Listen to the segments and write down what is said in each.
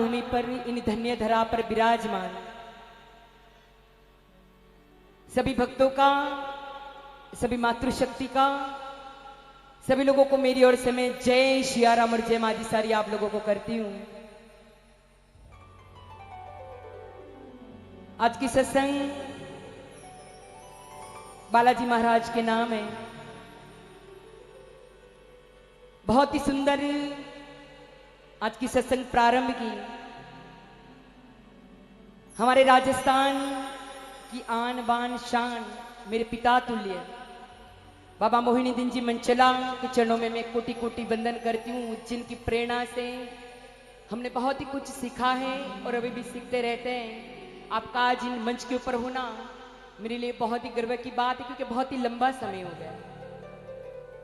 भूमि पर, इन धन्य धरा पर विराजमान सभी भक्तों का, सभी मातृशक्ति का, सभी लोगों को मेरी ओर से मैं जय शियाराम और जय माजी सारी आप लोगों को करती हूं। आज की सत्संग बालाजी महाराज के नाम है। बहुत ही सुंदर आज की सत्संग प्रारंभ की हमारे राजस्थान की आन बान शान, मेरे पिता तुल्य बाबा मोहिनी दीन जी मंचला के चरणों में मैं कोटि कोटि वंदन करती हूँ, जिनकी प्रेरणा से हमने बहुत ही कुछ सीखा है और अभी भी सीखते रहते हैं। आपका आज इन मंच के ऊपर होना मेरे लिए बहुत ही गर्व की बात है, क्योंकि बहुत ही लंबा समय हो गया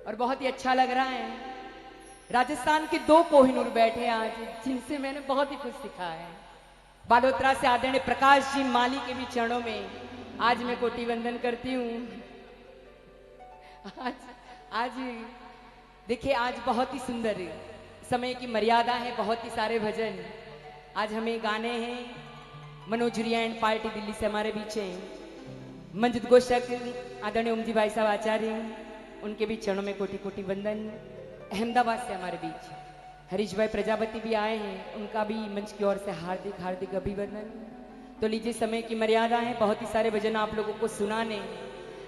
और बहुत ही अच्छा लग रहा है। राजस्थान के दो कोहिनूर बैठे आज, जिनसे मैंने बहुत ही कुछ सीखा है। बालोतरा से आदरणीय प्रकाश जी माली के भी चरणों में आज मैं कोटि वंदन करती हूँ। आज देखिए, आज बहुत ही सुंदर समय की मर्यादा है, बहुत ही सारे भजन आज हमें गाने हैं। मनोज रिया एंड पार्टी दिल्ली से हमारे बीच है। मंजित गोशक आदरणीय ओमजी भाई साहब आचार्य, उनके भी चरणों में कोटि कोटि वंदन। अहमदाबाद से हमारे बीच हरीश भाई प्रजापति भी आए हैं, उनका भी मंच की ओर से हार्दिक हार्दिक अभिवंदन। तो लीजिए, समय की मर्यादा है, बहुत ही सारे भजन आप लोगों को सुनाने,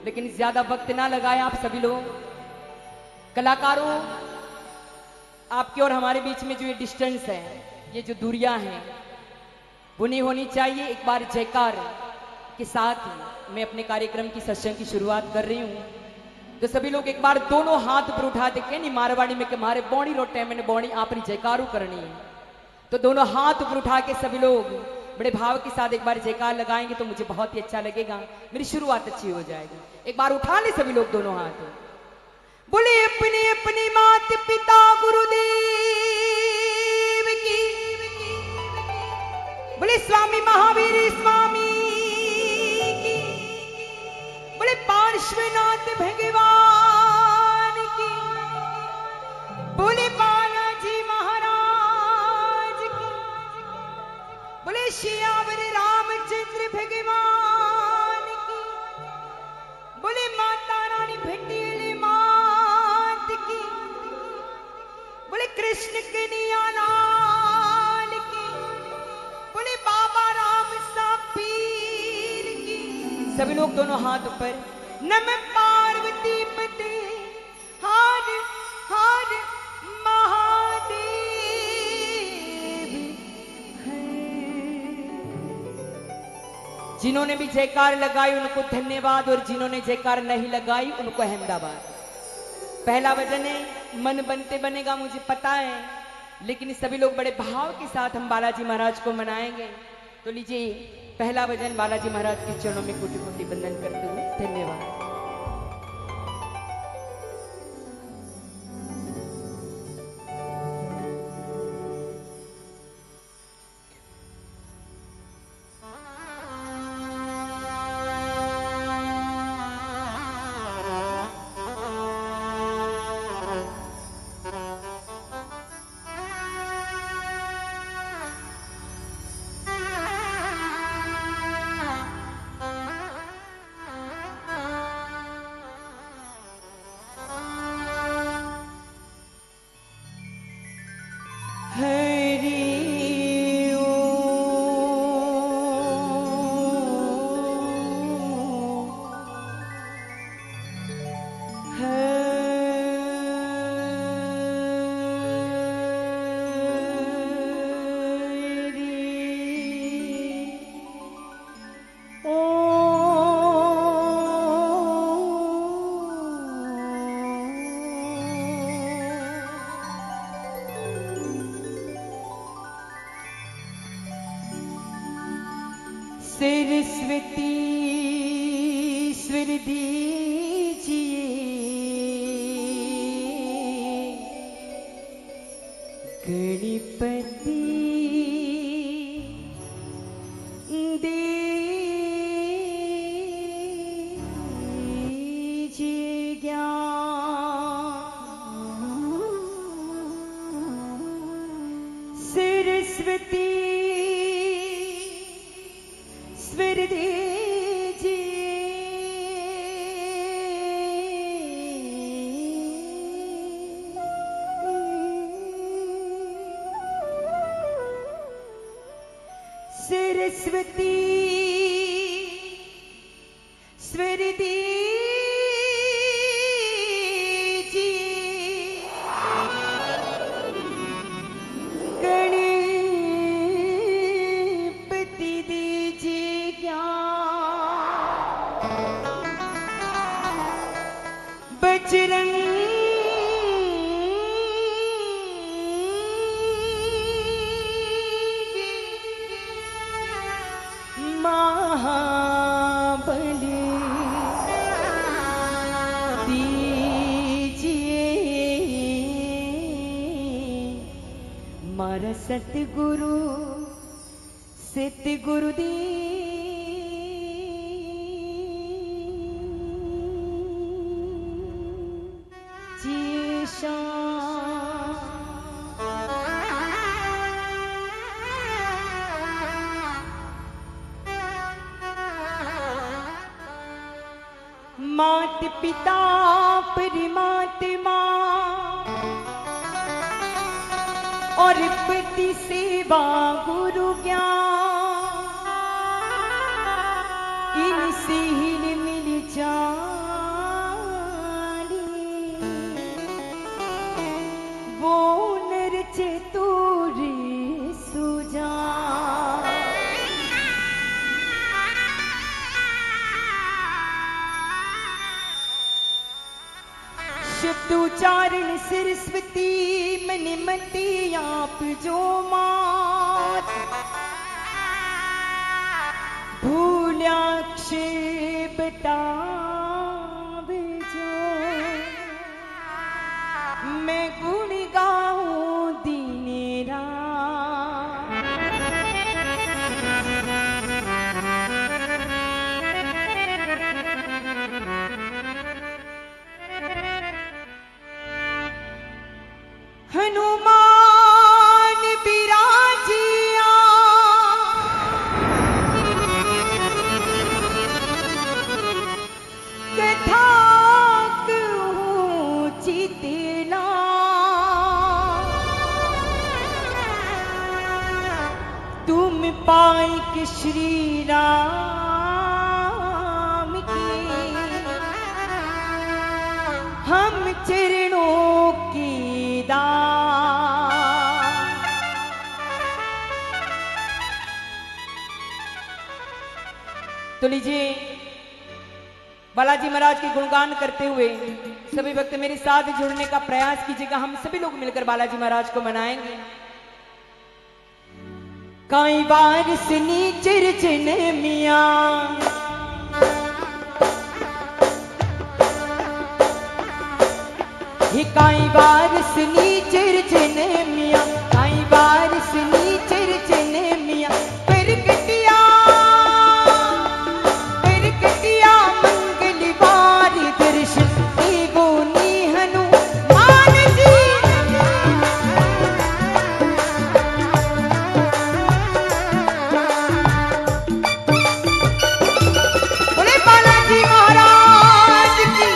लेकिन ज्यादा वक्त ना लगाए। आप सभी लोग कलाकारों, आपके और हमारे बीच में जो ये डिस्टेंस है, ये जो दूरियां हैं, वो नहीं होनी चाहिए। एक बार जयकार के साथ ही मैं अपने कार्यक्रम की सत्संग की शुरुआत कर रही हूँ। तो सभी लोग एक बार दोनों हाथ पर उठा दे के, नहीं मारवाड़ी में के मारे बौड़ी रोटे मैंने बौड़ी आपनी जयकारू करनी है। तो दोनों हाथ पर उठा के सभी लोग बड़े भाव के साथ एक बार जयकार लगाएंगे तो मुझे बहुत ही अच्छा लगेगा, मेरी शुरुआत अच्छी हो जाएगी। एक बार उठा ले सभी लोग दोनों हाथ। बोले अपने अपने मात पिता गुरुदेव की, बोले स्वामी महावीर स्वामी की, बोले पार्श्वनाथ भगवान की, बोले बालाजी महाराज की, बोले सियावर रामचंद्र भगवान की, बोले माता रानी भटियाली मात की, बोले कृष्ण कन्हैया लाल की, बोले बाबा राम सा पीर की। सभी लोग दोनों हाथ ऊपर। नम पार्वती पते हर हर महादेव है। जिन्होंने भी जयकार लगाई उनको धन्यवाद, और जिन्होंने जयकार नहीं लगाई उनको अहमदाबाद। पहला वजन है, मन बनते बनेगा मुझे पता है, लेकिन सभी लोग बड़े भाव के साथ हम बालाजी महाराज को मनाएंगे। तो लीजिए, पहला वजन बालाजी महाराज के चरणों में कोटि कोटि वंदन करते हुए धन्यवाद। सरस्वती स्वर दीजिए, गणपति दीजिए ज्ञान। सरस्वती सरस्वती स्वर दीजिए, गणपति दीजिए ज्ञान, बजरंग महाबली दीजिए, मारा सतगुरु सतगुरु दीजिए शान। मात पिता परमात्मा और पति सेवा गुरु ज्ञान, इनसे हिल मिल जानी, वो नर चतुर सुजान। शब्दोच्चारण सरस्वती मन मति आप जो मात, भूलाक्षर बतावे जो, मैं गुण गाऊं दिन रात। हनुमान बिराजिया, कथा कहूं चितना, तुम पाई कि श्री राम की, हम चरणों की दान। तो लीजिए बालाजी महाराज के गुणगान करते हुए सभी भक्त मेरे साथ जुड़ने का प्रयास कीजिएगा। हम सभी लोग मिलकर बालाजी महाराज को मनाएंगे। काई बार सुनी चिरचन मियां, काई बार सुनी चिरचन मियां, काई बार सुनी चिरचन मियां, प्रगटिया मंगलवार दर्शन देवो नी हनुमान जी। बोले बालाजी महाराज की।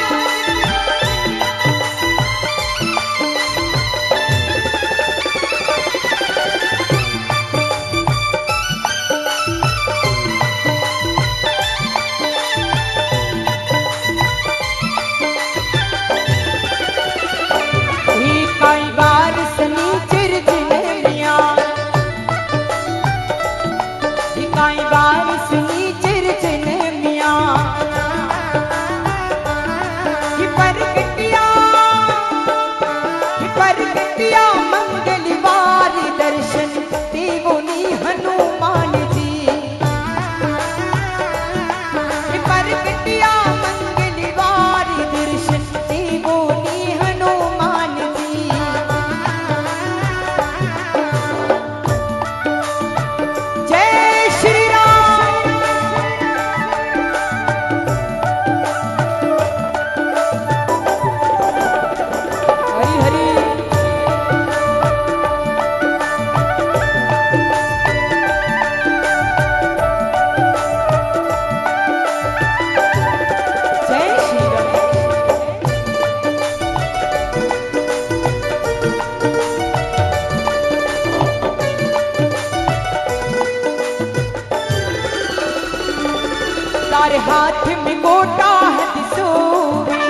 तारे हाथ में गोटा है दिसोवे,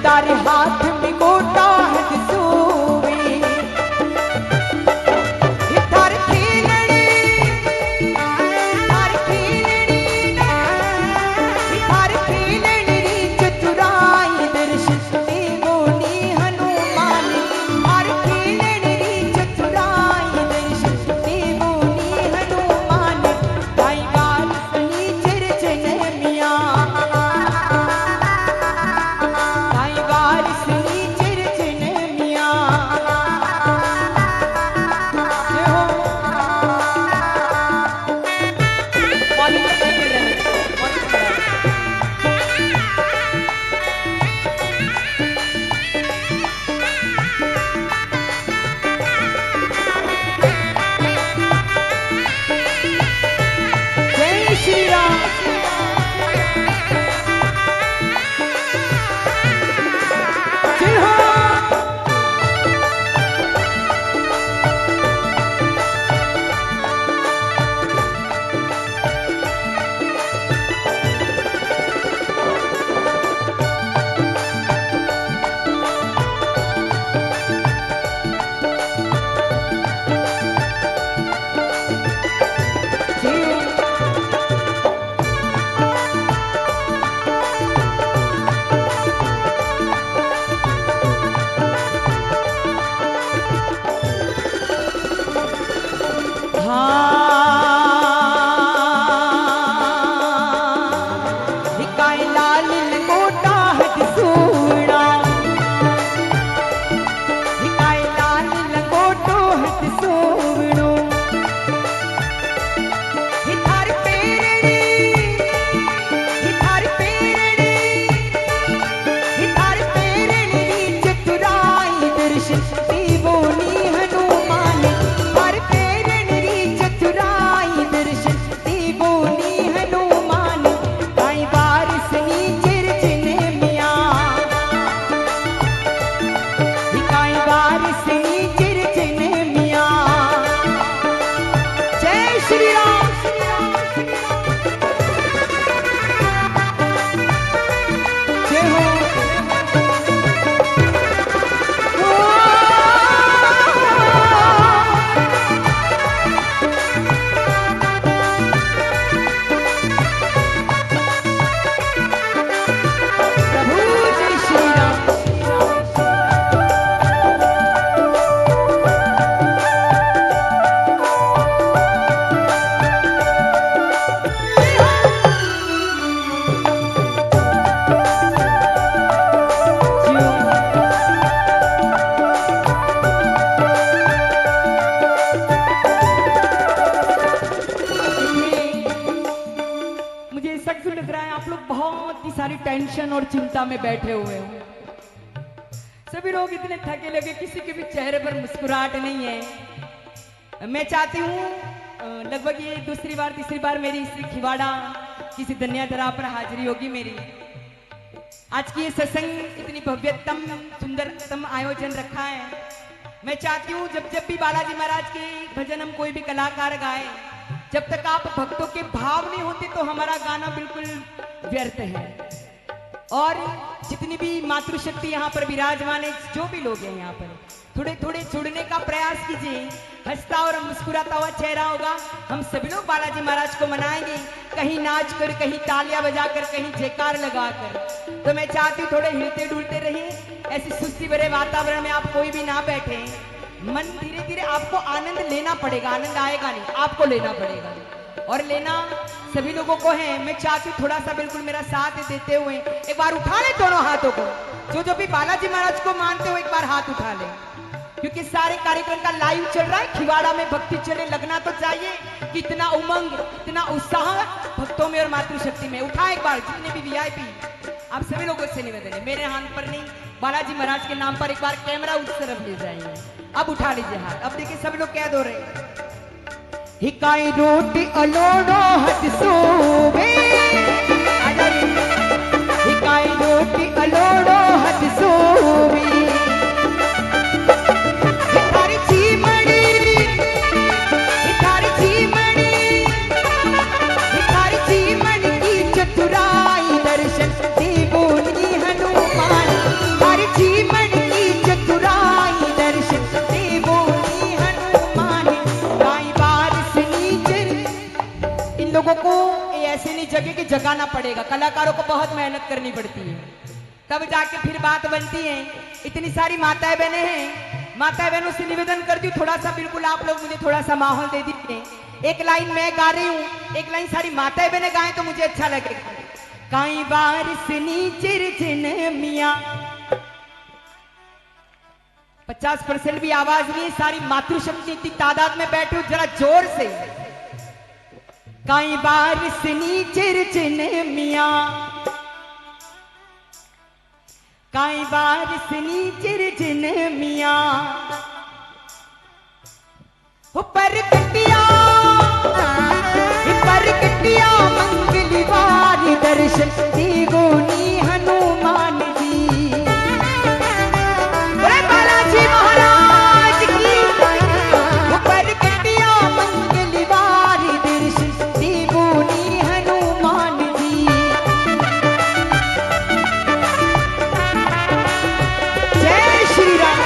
तारे हाथ में गोटा है दिसोवे, तार खेलने चतुराई दर्शते बोनी हनुमान, तार खेलने चतुराई दर्शते बोनी हनुमान, गाई बार सही चरचन मिया, गाई बार सही चरचन मिया। जय हो। मौलिक सही कर रहे हैं, मौलिक कर रहे हैं। जय श्री राम। जय हो। जय हो। हाँ हिकाए लाल लंगोटा है दिसूड़ा, हिकाए लाल लंगोटो है दिसूड़ो, हिथार पेरड़ी, हिथार पेरड़ी, हिथार पेरड़ी चतुराई दर्शते बोनी हनुमान, हर पेरड़ी चतुराई दर्शते बोनी हनुमान, गाई बार सही चरचन मिया, गाई बार सही चरचन मिया। जय श्री राम। जय हो। प्रभु जय श्री राम। मुझे ऐसा क्यों लग रहा है आप लोग बहुत ही सारी टेंशन और चिंता में बैठे हुए हो। सभी लोग इतने थके लगे, किसी के भी चेहरे पर मुस्कुराहट नहीं है। मैं चाहती हूँ लगभग ये दूसरी बार तीसरी बार मेरी इस खिवाड़ा किसी दनियादरा पर हाजिरी होगी मेरी। आज की ये सत्संग इतनी भव्यतम सुंदरतम आयोजन रखा है। मैं चाहती हूँ जब जब भी बालाजी महाराज के भजन हम कोई भी कलाकार गाए, जब तक आप भक्तों के भाव नहीं होते तो हमारा गाना बिल्कुल व्यर्थ है। और जितनी भी मातृशक्ति यहाँ पर विराजमान है, जो भी लोग हैं यहाँ पर, थोड़े थोड़े जुड़ने का प्रयास कीजिए। हंसता और मुस्कुराता हुआ चेहरा होगा, हम सभी लोग बालाजी महाराज को मनाएंगे, कहीं नाच कर, कहीं तालियां बजाकर, कहीं जयकार लगाकर। तो मैं चाहती हूँ थोड़े हिलते डुलते रहिए, ऐसे सुस्ती भरे वातावरण में आप कोई भी ना बैठे। मन धीरे धीरे आपको आनंद लेना पड़ेगा, आनंद आएगा नहीं, आपको लेना पड़ेगा और लेना सभी लोगों को है। मैं चाहती हूँ थोड़ा सा बिल्कुल मेरा साथ देते हुए एक बार उठा ले दोनों हाथों को, जो भी बालाजी महाराज को मानते हो एक बार हाथ उठा ले, क्योंकि सारे कार्यक्रम का लाइव चल रहा है। खिवाड़ा में भक्ति चले, लगना तो चाहिए कि इतना उमंग, इतना उत्साह भक्तों में और मातृशक्ति में। उठा एक बार, जितने भी वीआईपी, आप सभी लोगों से निवेदन है, मेरे हाथ पर नहीं, बालाजी महाराज के नाम पर एक बार कैमरा उस तरफ ले जाइए। अब उठा लीजिए हाथ। अब देखिए सब लोग क्या दो रहे, हिकाई रोटी अलोड़ो हट सोवे, हिकाई रोटी अलोड़ो हट सोवे, हितारी चीमड़ी, हितारी चीमड़ी, लगे कि जगाना पड़ेगा। कलाकारों को बहुत मेहनत करनी पड़ती है, तब जाके फिर बात बनती है। इतनी सारी माताएं बहनें हैं, माताएं बहनों से निवेदन करती हूँ थोड़ा सा बिल्कुल आप लोग मुझे थोड़ा सा माहौल दे दीजिए। एक लाइन मैं गा रही हूँ, एक लाइन सारी माताएं बहनें गाएं तो मुझे अच्छा लगेगा। कई बार सनी चिरचिन मिया, 50% भी आवाज नहीं है, सारी मातृशक्ति इतनी तादाद में बैठी हूं, जरा जोर से। कई बार सनी चिरचिन मिया, कई बार सनी चिरचिन मिया, ऊपर कटिया मंगलवार दर्शन दी गोनी हनुमान जी। बोले बालाजी महाराज की। ऊपर कटिया मंगलवार दर्शन दी गोनी हनुमान जी। जय श्री राम।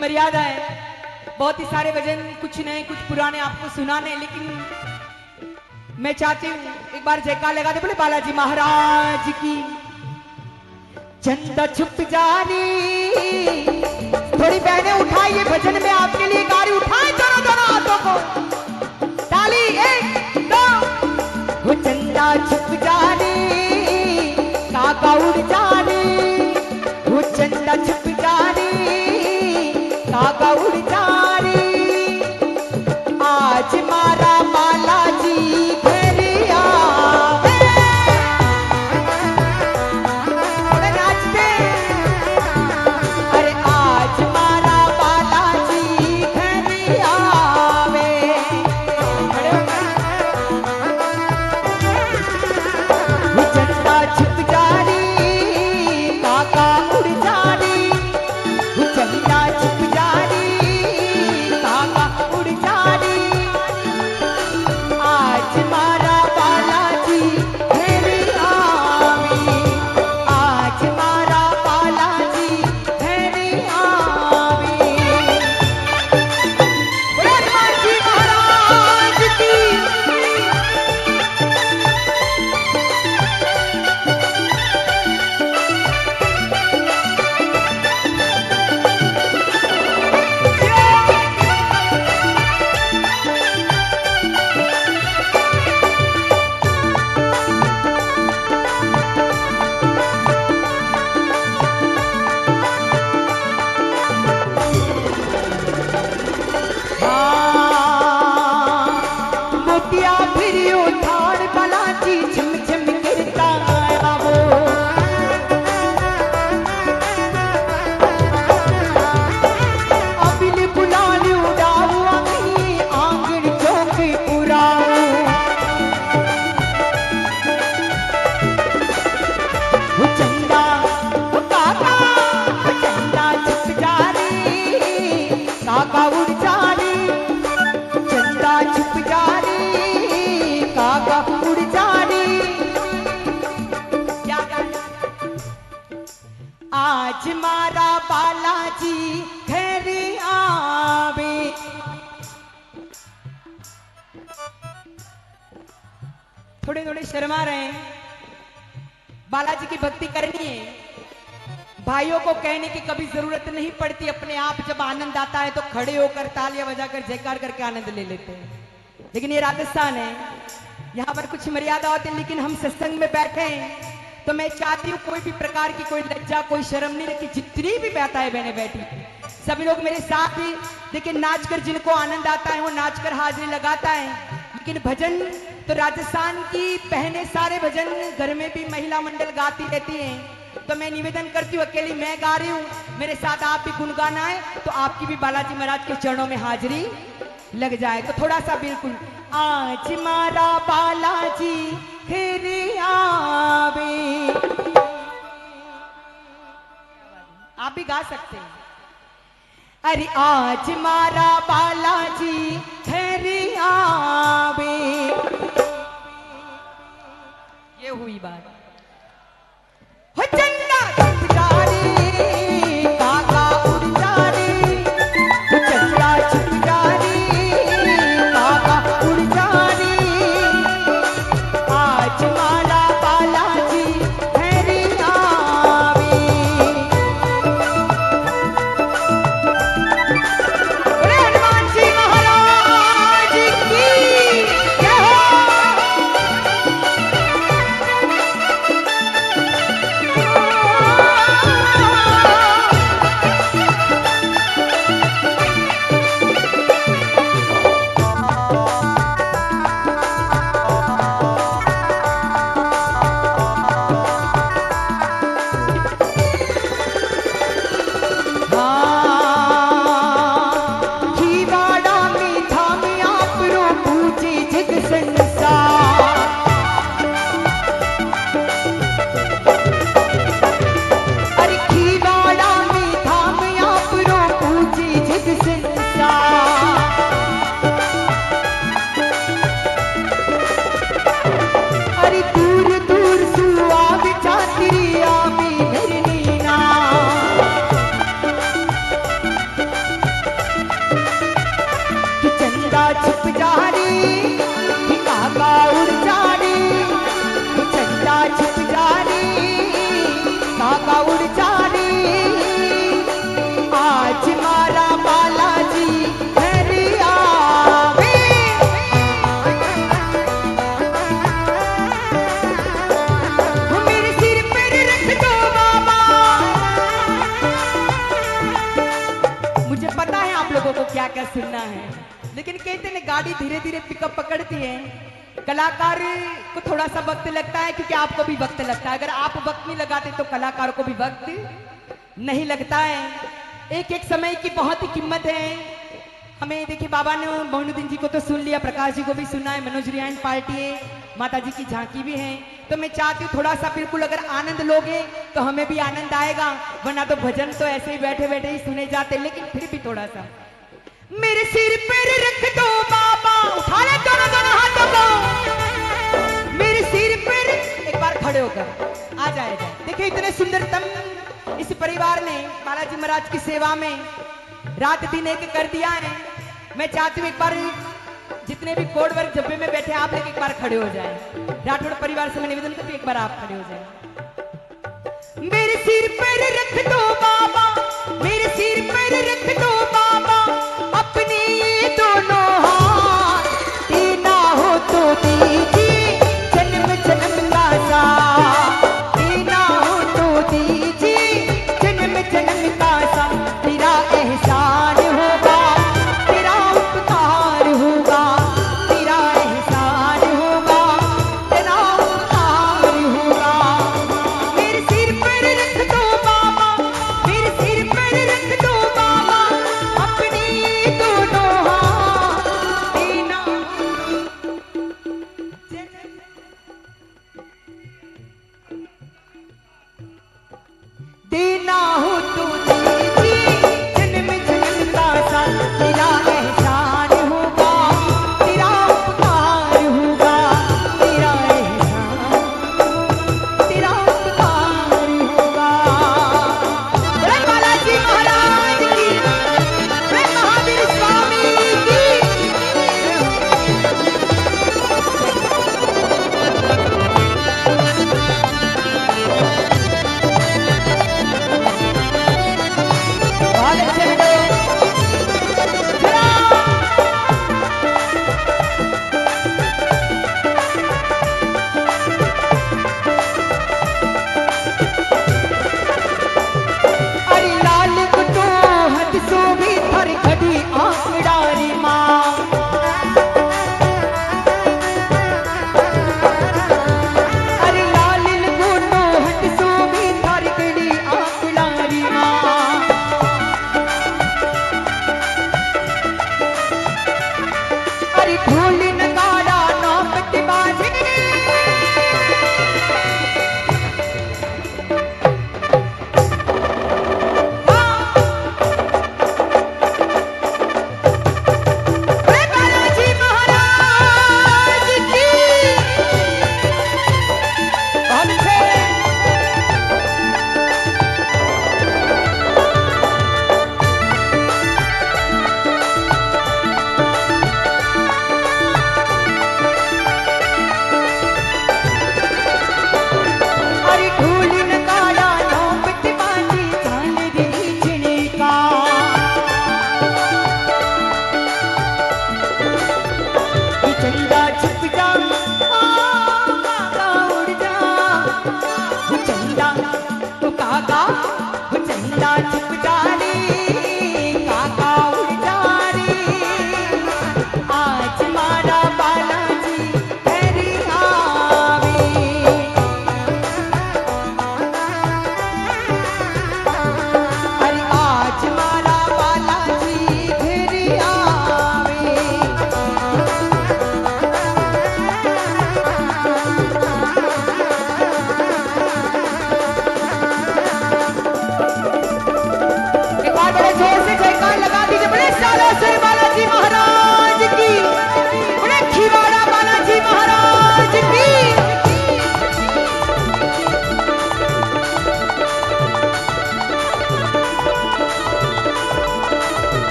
मर्यादा है। बहुत ही सारे भजन कुछ नए कुछ पुराने आपको सुनाने, लेकिन मैं चाहती हूँ एक बार जयकार लगा दे, बोले बालाजी महाराज की। चंदा छुप जानी, थोड़ी बहनें उठाइए, भजन में आपके लिए गाड़ी उठाए दोनों दोनों हाथों को, ताली 1 2। वो चंदा छुप जानी, काका उड़ जानी, वो चंदा छुप जानी, काका उड़ जानी, आज मारा बालाजी घर आवे। थोड़े थोड़े शर्मा रहे हैं, बालाजी की भक्ति करनी है। भाइयों को कहने की कभी जरूरत नहीं पड़ती, अपने आप जब आनंद आता है तो खड़े होकर तालियां बजाकर जयकार करके आनंद ले लेते हैं। लेकिन ये राजस्थान है, यहाँ पर कुछ मर्यादा होती है, लेकिन हम सत्संग में बैठे हैं तो मैं चाहती हूँ कोई भी प्रकार की कोई लज्जा कोई शर्म नहीं रखी। जितनी भी माताएं बहने बैठी सभी लोग मेरे साथ ही देखिए, नाचकर जिनको आनंद आता है वो नाचकर हाजिरी लगाता है। लेकिन भजन तो राजस्थान की पहने सारे भजन घर में भी महिला मंडल गाती रहती हैं। तो मैं निवेदन करती हूँ, अकेली मैं गा रही हूँ, मेरे साथ आप भी गुनगाना है तो आपकी भी बालाजी महाराज के चरणों में हाजिरी लग जाए। तो थोड़ा सा बिल्कुल, आज मारा बालाजी फिर आवे। आप भी गा सकते हैं। अरे आज मारा बालाजी फिर आवे। ये हुई बात। हो चंदा छुप जा रे, काका उड़ जा रे। हो चंदा छुप जा रे, काका उड़ जा रे। आज माला बालाजी फिर आवे। बोले हनुमान जी महाराज की जय हो। क्या क्या सुनना है, लेकिन कहते हैं गाड़ी धीरे धीरे पिकअप पकड़ती है। कलाकार को थोड़ा सा वक्त लगता है, क्योंकि आपको भी वक्त लगता है। अगर आप वक्त नहीं लगाते तो कलाकार को भी वक्त नहीं लगता है। एक एक समय की बहुत ही कीमत है। हमें देखिए, बाबा ने मोइनुद्दीन जी को तो सुन लिया, प्रकाश जी को भी सुना है, मनोज रियायन पार्टी है, माता जी की झांकी भी है। तो मैं चाहती हूँ थोड़ा सा बिल्कुल अगर आनंद लोगे तो हमें भी आनंद आएगा, वरना तो भजन तो ऐसे ही बैठे बैठे ही सुने जाते। लेकिन फिर भी थोड़ा सा मेरे सिर पर रख दो बाबा, उठा ले दोनों दोनों हाथों को मेरे सिर पर। एक बार खड़े होकर आ जाएगा। देखिए इतने सुंदरतम इस परिवार ने बालाजी महाराज की सेवा में रात दिन एक कर दिया है। मैं चाहती हूँ एक बार जितने भी कोड वर्ग जब्बे में बैठे आप लोग एक बार खड़े हो जाए। राठौड़ परिवार से मैं निवेदन करती हूँ, एक बार आप खड़े हो जाए। मेरे सिर पर रख दो बाबा, मेरे सिर पर रख दो बाबा अपने ये दोनों हाथ। देना हो तो दीजिए जन्म जन्म का साथ, देना हो तो दीजिए जन्म जन्म का साथ। तेरा एहसान होगा, तेरा उपकार होगा, तेरा एहसान होगा, तेरा उपकार होगा। मेरे सिर पर रख दो बाबा, मेरे सिर बहुत अच्छे